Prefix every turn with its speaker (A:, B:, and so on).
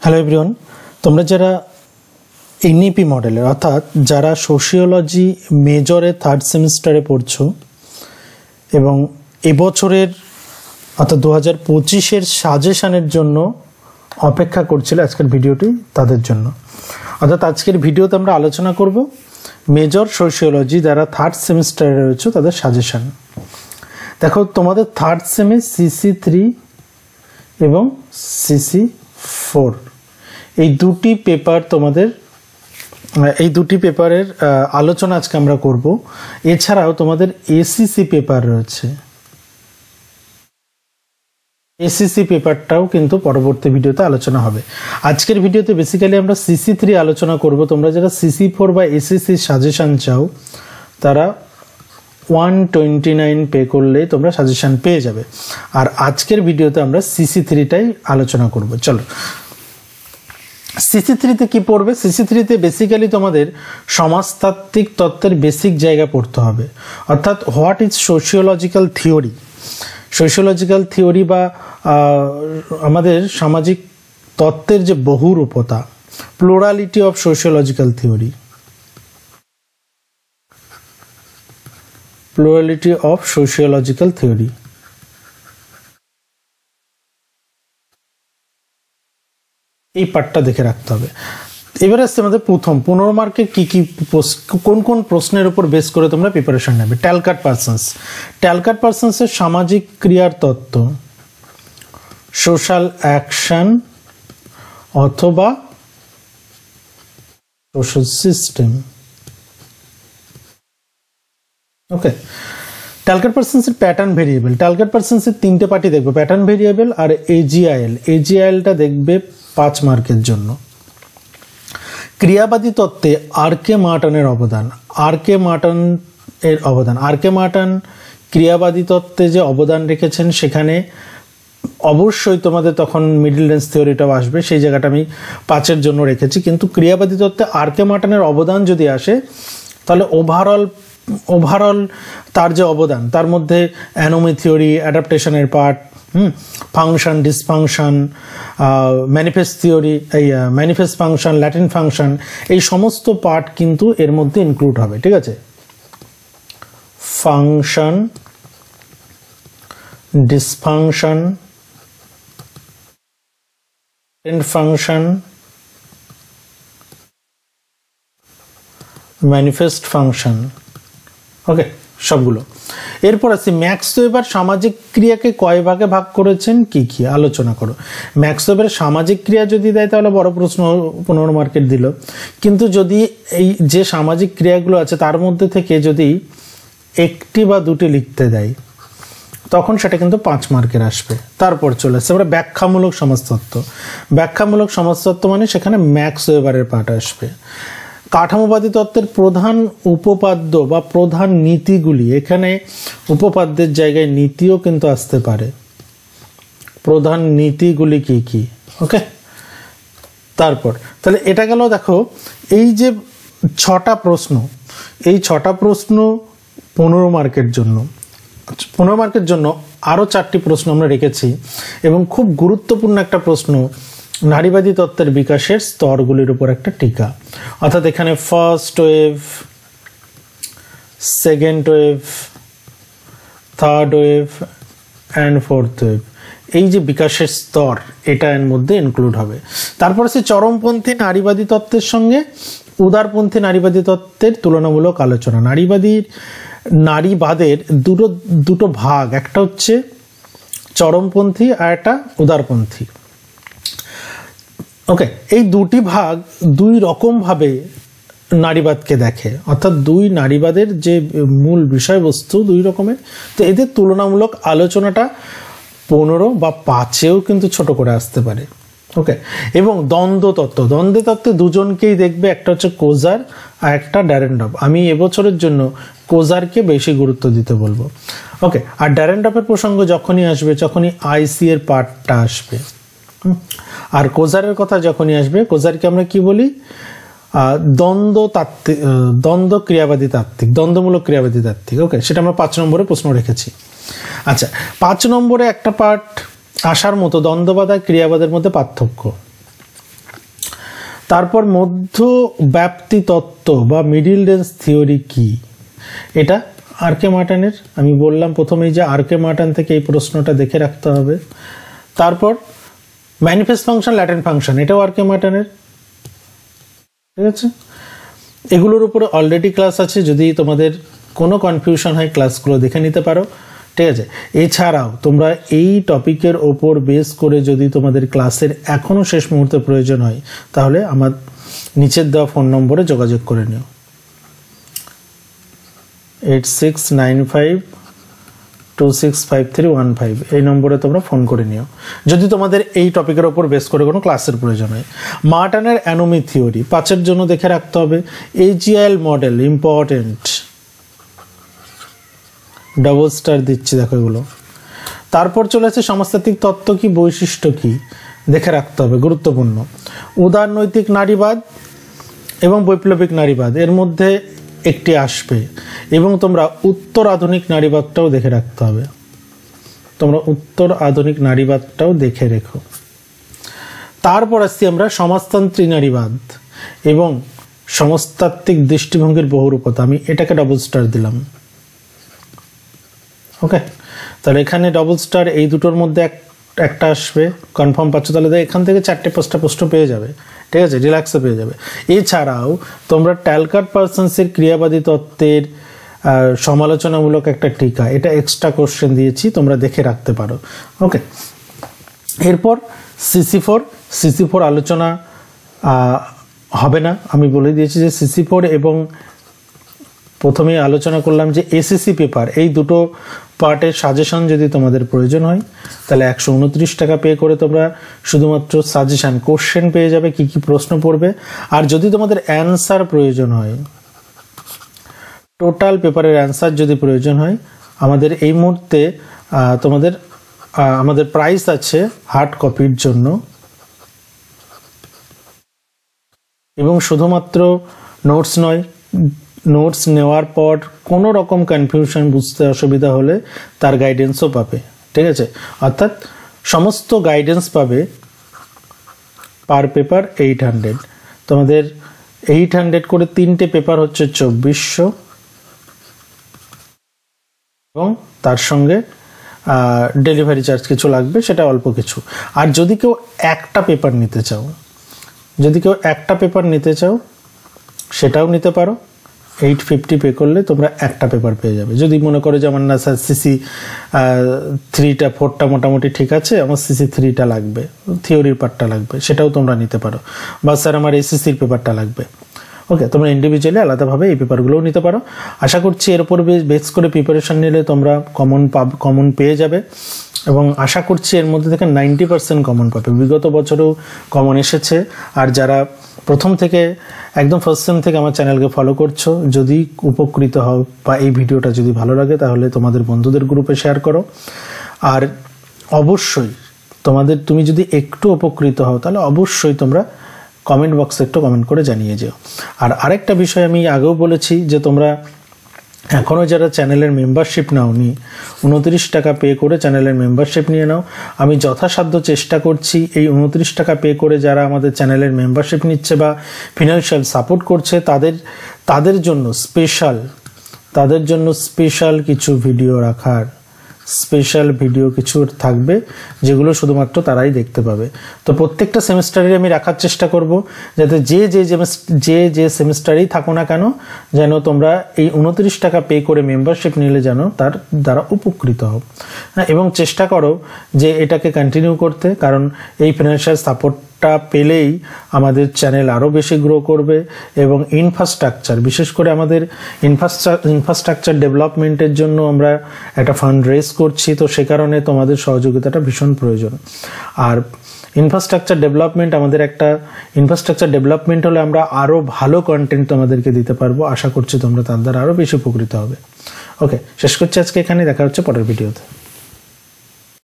A: Hello everyone, তোমরা যারা NEP মডেলের অর্থাৎ যারা সোশিওলজি মেজরে থার্ড সেমিস্টারে পড়ছো এবং এবছরের অর্থাৎ 2025-এর সাজেশনের জন্য অপেক্ষা করছিলে আজকের ভিডিওটি তাদের জন্য। অর্থাৎ আজকের ভিডিওতে আমরা আলোচনা করব মেজর সোশিওলজি যারা থার্ড সেমিস্টারে রয়েছে তাদের সাজেশন। দেখো, তোমাদের থার্ড সেমে CC3 এবং CC4 এই দুটি পেপার তোমাদের এই দুটি পেপারের আলোচনা আজকে আমরা করব। এছাড়াও তোমাদের ACC পেপার রয়েছে, ACC পেপারটাও কিন্তু পরবর্তী ভিডিওতে আলোচনা হবে। আজকের ভিডিওতে বেসিক্যালি আমরা CC3 আলোচনা করব। তোমরা যারা CC4 বা ACC সাজেশন চাও তারা 129 পে করলে তোমরা সাজেশন পেয়ে যাবে। আর আজকের ভিডিওতে আমরা CC3টাই আলোচনা করব। চলো, CC3-তে কি পড়বে? CC3-তে বেসিক্যালি তোমাদের সমাজতাত্ত্বিক তত্ত্বের বেসিক জায়গা পড়তে হবে। অর্থাৎ what is sociological theory, sociological theory বা আমাদের সামাজিক তত্ত্বের যে বহুরূপতা, plurality of sociological theory, plurality of sociological theory. এই পার্টটা দেখে রাখতে হবে। এবার আসছে আমাদের প্রথম 15 মার্কের কোন কোন প্রশ্নের উপর বেস করে তোমরা প্রিপারেশন নেবে। ট্যালকাট পারসন্স, ট্যালকাট পারসন্সের সামাজিক ক্রিয়ার তত্ত্ব, সোশ্যাল অ্যাকশন অথবা সোশ্যাল সিস্টেম। ওকে, ট্যালকাট পারসন্সের প্যাটার্ন ভেরিয়েবল, ট্যালকাট পারসন্সের তিনটে পার্টি দেখবে, প্যাটার্ন ভেরিয়েবল আর AGIL। AGILটা দেখবে 5 মার্কের জন্য। ক্রিয়াবাদী তত্ত্বে R.K. মার্টনের অবদান, R.K. মার্টনের অবদান, R.K. মার্টন ক্রিয়াবাদী তত্ত্বে যে অবদান রেখেছেন সেখানে অবশ্যই তোমাদের তখন মিডল রেঞ্জ থিওরিটাও আসবে, সেই জায়গাটা আমি 5-এর জন্য রেখেছি। কিন্তু ক্রিয়াবাদী তত্ত্বে R.K. মার্টনের অবদান যদি আসে তাহলে ওভারঅল তার যে অবদান তার মধ্যে অ্যানোমি থিওরি, অ্যাডাপ্টেশনের part, function, dysfunction, manifest theory, এই ম্যানিফেস্ট ফাংশন, ল্যাটিন ফাংশন, এই সমস্ত পার্ট কিন্তু এর মধ্যে ইনক্লুড হবে। ঠিক আছে, function, dysfunction, function, manifest function. Okay, সবগুলো। এরপর আসি ম্যাক্স ওয়েবার সামাজিক ক্রিয়াকে কয় ভাগে ভাগ করেছেন, কি কি আলোচনা করো। ম্যাক্স ওয়েবার সামাজিক ক্রিয়া যদি দেয় তাহলে বড় প্রশ্ন 15 মার্কের দিল। কিন্তু যদি এই যে সামাজিক ক্রিয়াগুলো আছে তার মধ্যে থেকে যদি একটি বা দুটি লিখতে দেয় তখন সেটা কিন্তু 5 মার্কের আসবে। তারপর চলে আসছে আমরা ব্যাখ্যামূলক সমাজতত্ত্ব। ব্যাখ্যামূলক সমাজতত্ত্ব মানে সেখানে ম্যাক্স ওয়েবারের পার্ট আসবে। কাঠামোবাদী তত্ত্বের প্রধান উপপাদ্য বা প্রধান নীতিগুলি, এখানে উপপাদ্যের জায়গায় নীতিও কিন্তু আসতে পারে। প্রধান নীতিগুলি কি কি? ওকে, তারপর তাহলে এটা গেল। দেখো, এই যে 6টা প্রশ্ন, এই 6টা প্রশ্ন 15 মার্কের জন্য। 15 মার্কের জন্য আরও 4টি প্রশ্ন আমরা রেখেছি এবং খুব গুরুত্বপূর্ণ একটা প্রশ্ন, নারীবাদী তত্ত্বের বিকাশের স্তরগুলির উপর একটা টিকা। অর্থাৎ এখানে first wave, second wave, third wave and fourth wave, এই যে বিকাশের স্তর এটা এর মধ্যে ইনক্লুড হবে। তারপর আছে চরমপন্থী নারীবাদী তত্ত্বের সঙ্গে উদারপন্থী নারীবাদী তত্ত্বের তুলনামূলক আলোচনা। নারীবাদের দুটো ভাগ, একটা হচ্ছে চরমপন্থী আর একটা উদারপন্থী। ওকে, এই দুটি ভাগ দুই রকমভাবে নারীবাদকে দেখে, অর্থাৎ দুই নারীবাদের যে মূল বিষয়বস্তু দুই রকমের। তো এদের তুলনামূলক আলোচনাটা 15 বা 5-এও কিন্তু ছোট করে আসতে পারে। ওকে, এবং দ্বন্দ্বতত্ত্ব, দ্বন্দ্বতত্ত্বে দুজনকেই দেখবে, একটা হচ্ছে কোজার আর একটা ড্যারেন্ডফ। আমি এবছরের জন্য কোজারকে বেশি গুরুত্ব দিতে বলবো। ওকে, আর ড্যারেন্ডফের প্রসঙ্গ যখনই আসবে তখনই IC এর পার্টটা আসবে। আর কোজারের কথা যখনই আসবে, কোজারকে আমরা কি বলি? দ্বন্দ্ব ক্রিয়াবাদী তাত্ত্বিক, দ্বন্দ্বমূলক ক্রিয়াবাদী তাত্ত্বিক। ওকে, সেটা আমরা 5 নম্বরে প্রশ্ন রেখেছি। আচ্ছা, 5 নম্বরে একটা পার্ট আসার মতো দ্বন্দ্ববাদ আর ক্রিয়াবাদের মধ্যে পার্থক্য। তারপর মধ্যব্যাপ্তি তত্ত্ব বা মিডিল রেঞ্জ থিওরি কি, এটা আরকে মার্টানের, আমি বললাম প্রথমেই যে আরকে মার্টান থেকে এই প্রশ্নটা দেখে রাখতে হবে। তারপর ম্যানিফেস্ট ফাংশন, ল্যাটেন্ট ফাংশন, এটাও আরকে মার্টানের, ঠিক আছে। এগুলোর উপরে অলরেডি ক্লাস আছে, যদি তোমাদের কোনো কনফিউশন হয় ক্লাসগুলো দেখে নিতে পারো, ঠিক আছে। এছাড়াও তোমরা এই টপিকের ওপর বেস করে যদি তোমাদের ক্লাসের এখনও শেষ মুহূর্তে প্রয়োজন হয় তাহলে আমার নিচের দেওয়া ফোন নম্বরে যোগাযোগ করে নিও, 8695265315, এই নম্বরে তোমরা ফোন করে নিও যদি তোমাদের এই টপিকের ওপর বেস করে কোনো ক্লাসের প্রয়োজন হয়। মার্টানের অ্যানোমি থিওরি 5-এর জন্য দেখে রাখতে হবে। AGI model important, double star দিচ্ছি দেখো এগুলো। তারপর চলে আসছে সমাজতাত্ত্বিক তত্ত্ব কি, বৈশিষ্ট্য কি, দেখে রাখতে হবে, গুরুত্বপূর্ণ। উদারনৈতিক নারীবাদ এবং বৈপ্লবিক নারীবাদ, এর মধ্যে একটি আসবে। এবং তোমরা উত্তর আধুনিক নারীবাদটাও দেখে রাখতে হবে, তোমরা উত্তর আধুনিক নারীবাদটাও দেখে রেখো। তারপর আসছি আমরা সমাজতান্ত্রিক নারীবাদ এবং সমাজতাত্ত্বিক দৃষ্টিভঙ্গির বহুরূপতা, আমি এটাকে ডবল স্টার দিলাম। ওকে, তাহলে এখানে ডবল স্টার, এই দুটোর মধ্যে একটা আসবে, কনফার্ম পাচ্ছ, তাহলে এখান থেকে 4-5টা প্রশ্ন পেয়ে যাবে, ঠিক আছে, রিল্যাক্সে পেয়ে যাবে। এছাড়াও তোমরা ট্যালকার্ট পার্সনসের ক্রিয়াবাদী তত্ত্বের সমালোচনামূলক একটা টিকা, এটা এক্সট্রা কোশ্চেন দিয়েছি, তোমরা দেখে রাখতে পারো। ওকে, এরপর CC4 আলোচনা হবে না, আমি বলে দিয়েছি যে CC4 এবং প্রথমেই আলোচনা করলাম যে SSC পেপার, এই দুটো পার্টের সাজেশন যদি তোমাদের প্রয়োজন হয় তাহলে 129 টাকা পে করে তোমরা শুধুমাত্র সাজেশন, কোশ্চেন পেয়ে যাবে, কি কি প্রশ্ন পড়বে। আর যদি তোমাদের অ্যান্সার প্রয়োজন হয়, টোটাল পেপারের অ্যান্সার যদি প্রয়োজন হয়, আমাদের এই মুহূর্তে আমাদের প্রাইস আছে হার্ড কপির জন্য, এবং শুধুমাত্র নোটস নয়, নোটস নেওয়ার পর কোনো রকম কনফিউশন, বুঝতে অসুবিধা হলে তার গাইডেন্সও পাবে, ঠিক আছে। অর্থাৎ সমস্ত গাইডেন্স পাবে পার পেপার 800, তোমাদের 800 করে 3টে পেপার হচ্ছে 2400, এবং তার সঙ্গে ডেলিভারি চার্জ কিছু লাগবে, সেটা অল্প কিছু। আর যদি কেউ একটা পেপার নিতে চাও, সেটাও নিতে পারো, 850 পে করলে তোমরা একটা পেপার পেয়ে যাবে। যদি মনে করো যে আমার না স্যার CC3টা 4টা মোটামুটি ঠিক আছে, আমার CC3টা লাগবে, থিওরির পার্টটা লাগবে, সেটাও তোমরা নিতে পারো। বা স্যার আমার SSCর পেপারটা লাগবে, ওকে, তোমরা ইন্ডিভিজুয়ালি আলাদাভাবে এই পেপারগুলোও নিতে পারো। আশা করছি এর উপর বেস করে প্রিপারেশন নিলে তোমরা কমন পেয়ে যাবে, এবং আশা করছি এর মধ্যে থেকে 90% কমন পাবে। বিগত বছরেও কমন এসেছে। আর যারা প্রথম থেকে একদম ফার্স্ট সেম থেকে আমার চ্যানেলকে ফলো করছো, যদি উপকৃত হও বা এই ভিডিওটা যদি ভালো লাগে তাহলে তোমাদের বন্ধুদের গ্রুপে শেয়ার করো। আর অবশ্যই তুমি যদি একটু উপকৃত হও তাহলে অবশ্যই তোমরা কমেন্ট বক্সে একটু কমেন্ট করে জানিয়ে যেও। আর আরেকটা বিষয় আমি আগেও বলেছি যে তোমরা এখনও যারা চ্যানেলের মেম্বারশিপ নাওনি, 29 টাকা পে করে চ্যানেলের মেম্বারশিপ নিয়ে নাও। আমি যথাসাধ্য চেষ্টা করছি এই 29 টাকা পে করে যারা আমাদের চ্যানেলের মেম্বারশিপ নিচ্ছে বা ফিনান্সিয়াল সাপোর্ট করছে তাদের জন্য স্পেশাল কিছু ভিডিও রাখার, স্পেশাল ভিডিও কিছু থাকবে যেগুলো শুধুমাত্র তারাই দেখতে পাবে। তো প্রত্যেকটা সেমিস্টারে আমি রাখার চেষ্টা করব যাতে যে সেমিস্টারেই থাকো না কেন যেন তোমরা এই 29 টাকা পে করে মেম্বারশিপ নিলে যেন তার দ্বারা উপকৃত হও, এবং চেষ্টা করো যে এটাকে কন্টিনিউ করতে, কারণ এই ফিনান্সিয়াল সাপোর্টটা পেলেই আমাদের চ্যানেল আরও বেশি গ্রো করবে। এবং ইনফ্রাস্ট্রাকচার, বিশেষ করে আমাদের ইনফ্রাস্ট্রাকচার ডেভেলপমেন্টের জন্য আমরা একটা ফান্ড রেজ করছি, তো সে কারণে তোমাদের সহযোগিতাটা ভীষণ প্রয়োজন। আর ইনফ্রাস্ট্রাকচার ডেভেলপমেন্ট হলে আমরা আরও ভালো কন্টেন্ট তোমাদেরকে দিতে পারবো। আশা করছি তোমরা তার দ্বারা আরও বেশি উপকৃত হবে। ওকে, শেষ করছি আজকে এখানে, দেখা হচ্ছে পরের ভিডিওতে।